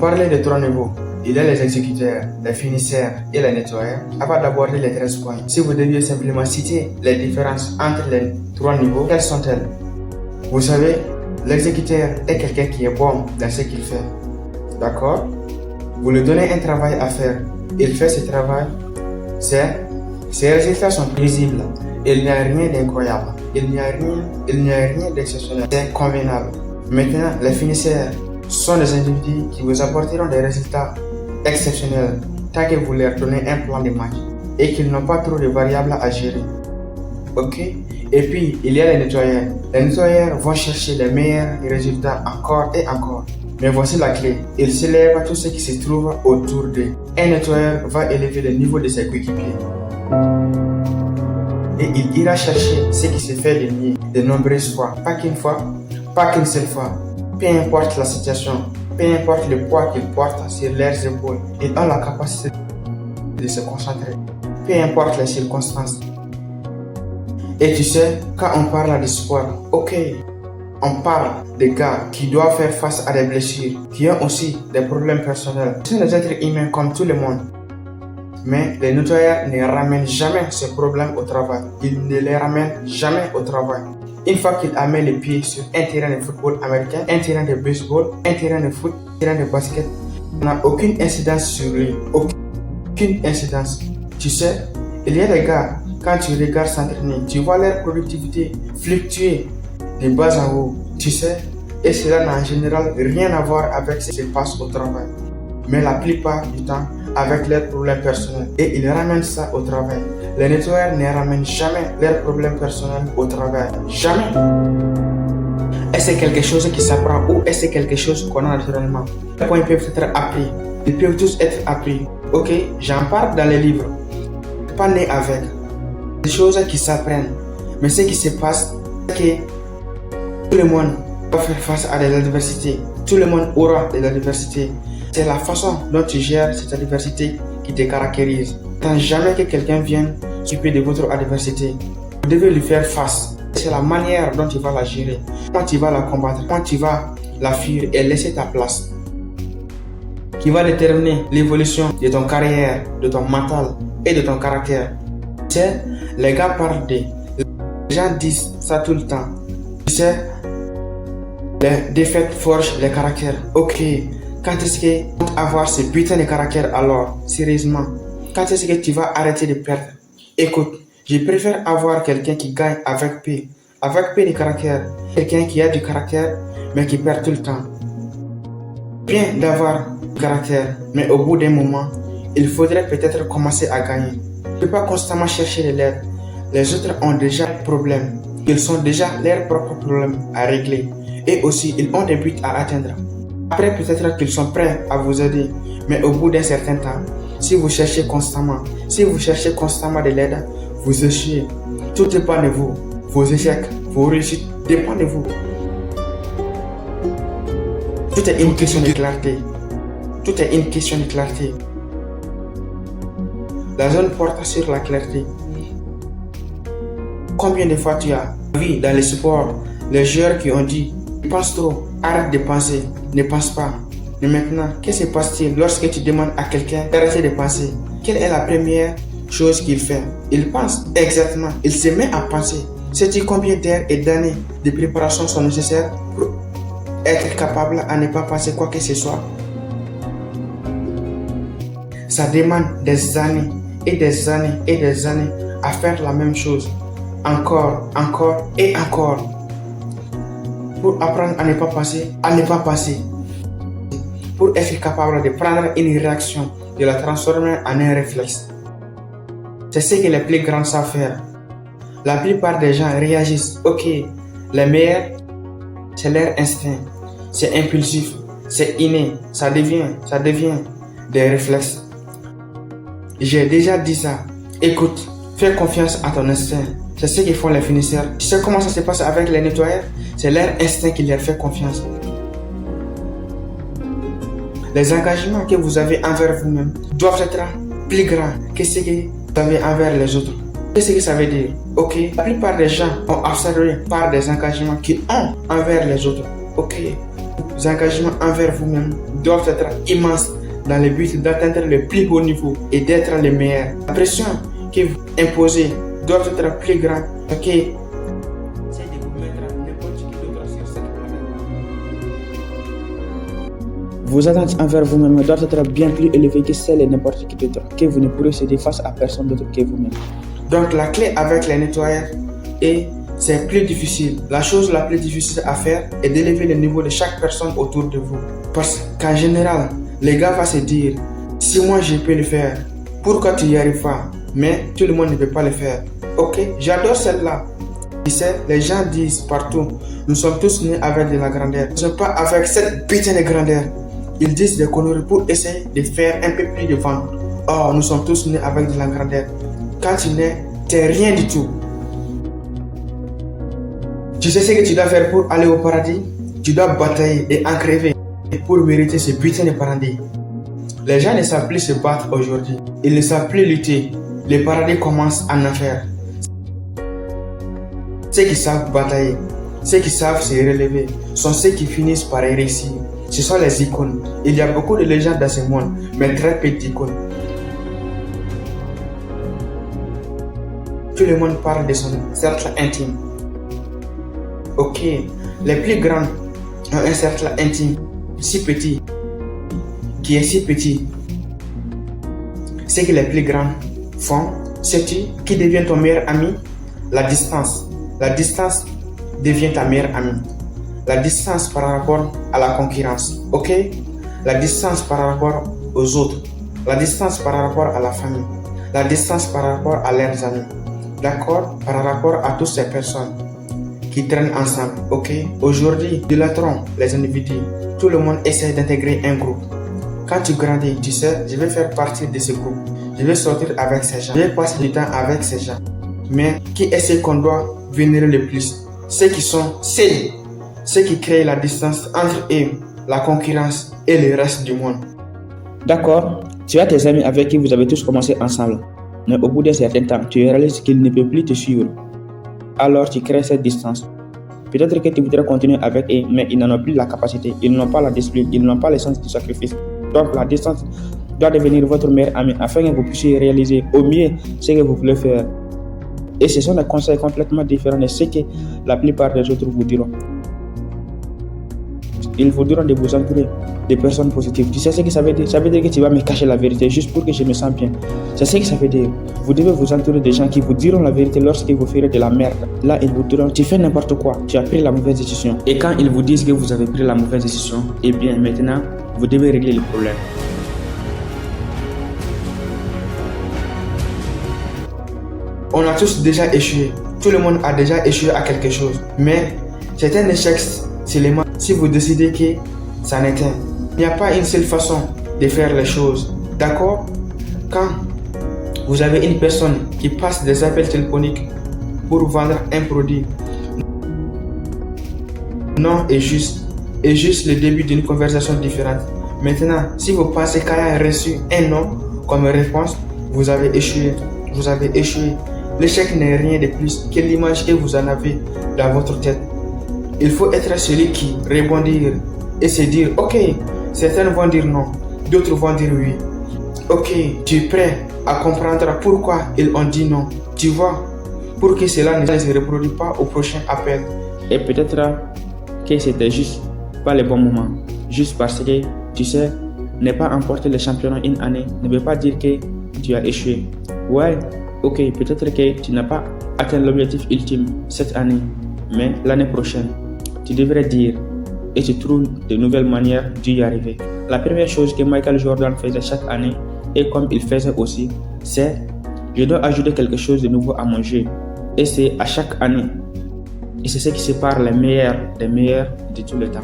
parlez de 3 niveaux. Il y a les exécuteurs, les finisseurs et les nettoyeurs. Avant d'aborder les 13 points, si vous deviez simplement citer les différences entre les 3 niveaux, quelles sont-elles? Vous savez, l'exécuteur est quelqu'un qui est bon dans ce qu'il fait. D'accord? Vous lui donnez un travail à faire. Il fait ce travail. Ses résultats sont visibles. Il n'y a rien d'incroyable. Il n'y a rien d'exceptionnel. C'est convenable. Maintenant, les finisseurs sont des individus qui vous apporteront des résultats exceptionnels tant que vous leur donnez un plan de match et qu'ils n'ont pas trop de variables à gérer. Ok? Et puis, il y a les nettoyeurs. Les nettoyeurs vont chercher les meilleurs résultats encore et encore. Mais voici la clé. Ils s'élèvent à tout ce qui se trouve autour d'eux. Un nettoyeur va élever le niveau de ses coéquipiers. Et il ira chercher ce qui se fait de mieux de nombreuses fois. Pas qu'une fois, pas qu'une seule fois. Peu importe la situation, peu importe le poids qu'ils portent sur leurs épaules, ils ont la capacité de se concentrer. Peu importe les circonstances. Et tu sais, quand on parle de sport, ok, on parle des gars qui doivent faire face à des blessures, qui ont aussi des problèmes personnels. Ce sont des êtres humains comme tout le monde. Mais les nettoyeurs ne ramènent jamais ces problèmes au travail. Ils ne les ramènent jamais au travail. Une fois qu'ils amènent les pieds sur un terrain de football américain, un terrain de baseball, un terrain de foot, un terrain de basket, on n'a aucune incidence sur lui. Aucune incidence. Tu sais, il y a des gars, quand tu regardes s'entraîner, tu vois leur productivité fluctuer de bas en haut. Tu sais, et cela n'a en général rien à voir avec ce qui se passe au travail. Mais la plupart du temps, avec leurs problèmes personnels. Et ils ramènent ça au travail. Les nettoyeurs ne ramènent jamais leurs problèmes personnels au travail. Jamais. Est-ce quelque chose qui s'apprend ou est-ce quelque chose qu'on a naturellement? Les points peuvent être appris. Ils peuvent tous être appris. Ok, j'en parle dans les livres. Pas né avec. Des choses qui s'apprennent. Mais ce qui se passe, c'est que tout le monde va faire face à de l'adversité. Tout le monde aura de l'adversité. C'est la façon dont tu gères cette adversité qui te caractérise. Tant jamais que quelqu'un vienne s'occuper de votre adversité, vous devez lui faire face. C'est la manière dont tu vas la gérer, quand tu vas la combattre, quand tu vas la fuir et laisser ta place, qui va déterminer l'évolution de ton carrière, de ton mental et de ton caractère. Tu sais, les gars parlent de... Les gens disent ça tout le temps. Tu sais, les défaites forgent les caractères. Ok. Quand est-ce que tu vas avoir ce putain de caractère alors? Sérieusement. Quand est-ce que tu vas arrêter de perdre? Écoute, je préfère avoir quelqu'un qui gagne avec paix. Avec paix de caractère. Quelqu'un qui a du caractère, mais qui perd tout le temps. Bien d'avoir du caractère, mais au bout d'un moment, il faudrait peut-être commencer à gagner. Tu ne peux pas constamment chercher de l'aide. Les autres ont déjà des problèmes. Ils ont déjà leurs propres problèmes à régler. Et aussi, ils ont des buts à atteindre. Après, peut-être qu'ils sont prêts à vous aider, mais au bout d'un certain temps, si vous cherchez constamment de l'aide, vous échouez. Tout dépend de vous. Vos échecs, vos réussites dépendent de vous. Tout est une question de clarté. Tout est une question de clarté. La zone porte sur la clarté. Combien de fois tu as vu dans les sports les joueurs qui ont dit « pense trop, arrête de penser ». Ne pense pas. Mais maintenant, qu'est-ce qui se passe-t-il lorsque tu demandes à quelqu'un d'arrêter de penser? Quelle est la première chose qu'il fait? Il pense. Exactement. Il se met à penser. Sais-tu combien d'heures et d'années de préparation sont nécessaires pour être capable à ne pas penser quoi que ce soit? Ça demande des années et des années et des années à faire la même chose. Encore et encore. Pour apprendre à ne pas penser, pour être capable de prendre une réaction, de la transformer en un réflexe. C'est ce que les plus grands savent faire. La plupart des gens réagissent. Ok, les meilleurs, c'est leur instinct, c'est impulsif, c'est inné, ça devient des réflexes. J'ai déjà dit ça. Écoute, fais confiance à ton instinct. C'est ce qu'ils font les finisseurs. Tu sais comment ça se passe avec les nettoyeurs? C'est leur instinct qui leur fait confiance. Les engagements que vous avez envers vous-même doivent être plus grands que ce que vous avez envers les autres. Qu'est-ce que ça veut dire? Ok, la plupart des gens ont observé par des engagements qu'ils ont envers les autres. Ok, engagements envers vous-même doivent être immenses dans le but d'atteindre le plus haut niveau et d'être les meilleurs. La pression que vous imposez doit être plus grande que celle de vous mettre n'importe qui d'autre sur cette planète. Vos attentes envers vous-même doivent être bien plus élevées que celles de n'importe qui d'autre, que vous ne pourrez céder face à personne d'autre que vous-même. Donc la clé avec les nettoyeurs c'est plus difficile. La chose la plus difficile à faire est d'élever le niveau de chaque personne autour de vous. Parce qu'en général, les gars vont se dire, si moi je peux le faire, pourquoi tu y arrives pas? Mais tout le monde ne peut pas le faire. Ok, j'adore celle-là. Tu sais, les gens disent partout, nous sommes tous nés avec de la grandeur. Nous ne sommes pas avec cette putain de grandeur. Ils disent des conneries pour essayer de faire un peu plus de vent. Oh, nous sommes tous nés avec de la grandeur. Quand tu nais, t'es rien du tout. Tu sais ce que tu dois faire pour aller au paradis? Tu dois batailler et en crever pour mériter ce putain de paradis. Les gens ne savent plus se battre aujourd'hui. Ils ne savent plus lutter. Le paradis commence en enfer. Ceux qui savent batailler, ceux qui savent se relever, sont ceux qui finissent par réussir. Ce sont les icônes. Il y a beaucoup de légendes dans ce monde, mais très peu d'icônes. Tout le monde parle de son cercle intime. Ok, les plus grands ont un cercle intime si petit, qui est si petit. Ce que les plus grands font, sais-tu qui devient ton meilleur ami? La distance. La distance devient ta meilleure amie. La distance par rapport à la concurrence, ok? La distance par rapport aux autres. La distance par rapport à la famille. La distance par rapport à leurs amis. D'accord? Par rapport à toutes ces personnes qui traînent ensemble, ok? Aujourd'hui, idolâtrons les individus. Tout le monde essaie d'intégrer un groupe. Quand tu grandis, tu sais, je vais faire partie de ce groupe. Je vais sortir avec ces gens. Je vais passer du temps avec ces gens. Mais qui est ce qu'on doit vénérer le plus? Ceux qui sont seuls. Ceux qui créent la distance entre eux, la concurrence et le reste du monde. D'accord, tu as tes amis avec qui vous avez tous commencé ensemble. Mais au bout d'un certain temps, tu réalises qu'ils ne peuvent plus te suivre. Alors tu crées cette distance. Peut-être que tu voudrais continuer avec eux, mais ils n'en ont plus la capacité, ils n'ont pas la discipline, ils n'ont pas le sens du sacrifice. Donc la distance doit devenir votre meilleur ami afin que vous puissiez réaliser au mieux ce que vous voulez faire. Et ce sont des conseils complètement différents de ce que la plupart des autres vous diront. Ils vous diront de vous entourer de personnes positives. Tu sais ce que ça veut dire? Ça veut dire que tu vas me cacher la vérité juste pour que je me sente bien. C'est ce que ça veut dire. Vous devez vous entourer de gens qui vous diront la vérité lorsque vous ferez de la merde. Là, ils vous diront, tu fais n'importe quoi, tu as pris la mauvaise décision. Et quand ils vous disent que vous avez pris la mauvaise décision, eh bien maintenant, vous devez régler le problème. On a tous déjà échoué. Tout le monde a déjà échoué à quelque chose. Mais c'est un échec seulement si vous décidez que ça n'est qu'un. Il n'y a pas une seule façon de faire les choses. D'accord? Quand vous avez une personne qui passe des appels téléphoniques pour vendre un produit, non est juste le début d'une conversation différente. Maintenant, si vous pensez qu'il a reçu un non comme réponse, vous avez échoué. Vous avez échoué. L'échec n'est rien de plus que l'image que vous en avez dans votre tête. Il faut être celui qui rebondir et se dire, ok, certains vont dire non, d'autres vont dire oui. Ok, tu es prêt à comprendre pourquoi ils ont dit non. Tu vois, pour que cela ne se reproduise pas au prochain appel. Et peut-être que c'était juste pas le bon moment. Juste parce que, tu sais, ne pas emporter le championnat une année ne veut pas dire que tu as échoué. Ouais, ok, peut-être que tu n'as pas atteint l'objectif ultime cette année, mais l'année prochaine, tu devrais dire et tu trouves de nouvelles manières d'y arriver. La première chose que Michael Jordan faisait chaque année, et comme il faisait aussi, c'est je dois ajouter quelque chose de nouveau à mon jeu. Et c'est à chaque année. Et c'est ce qui sépare les meilleurs des meilleurs de tous les temps.